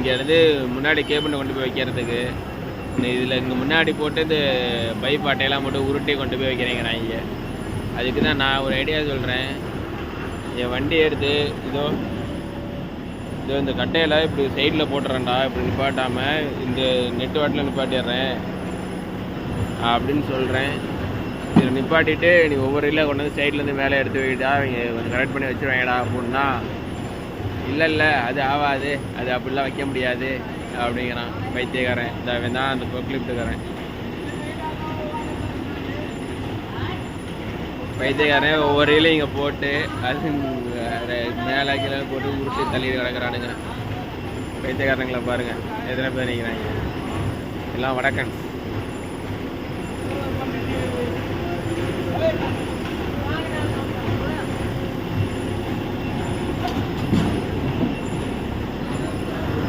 இங்கேருந்து முன்னாடி கேபினை கொண்டு போய் வைக்கிறதுக்கு இதில் இங்கே முன்னாடி போட்டு இந்த பைப் அட்டையெல்லாம் போட்டு உருட்டி கொண்டு போய் வைக்கிறேங்க நான் இங்கே. அதுக்கு தான் நான் ஒரு ஐடியா சொல்கிறேன். என் வண்டி எடுத்து இதோ இந்த கட்டையில் இப்படி சைடில் போட்டுறேன்டா, இப்படி நிப்பாட்டாமல் இந்த நெட்டு வாட்டில் நிப்பாட்டிடுறேன் அப்படின்னு சொல்கிறேன். இதில் நிப்பாட்டிட்டு நீ ஒவ்வொரு இல்லை கொண்டு வந்து சைட்லேருந்து மேலே எடுத்து வைடா, இவங்க கொஞ்சம் கரெக்ட் பண்ணி வச்சுருவாங்கடா அப்படின்னா, இல்லை அது ஆகாது, அது அப்படிலாம் வைக்க முடியாது அப்படிங்கிறான் பைத்தியக்காரன். இந்த தான் அந்த பொக்லிப்டுக்காரன் பைத்தியக்காரன். ஒவ்வொரு இலையும் இங்கே போட்டு அது மேலே கீழே போட்டு உருட்டி தள்ளி கிடக்குறானுங்க. பைத்தியக்காரங்களை பாருங்கள் எத்தனை பேர் நிற்கிறாங்க. எல்லாம் வடக்கன்.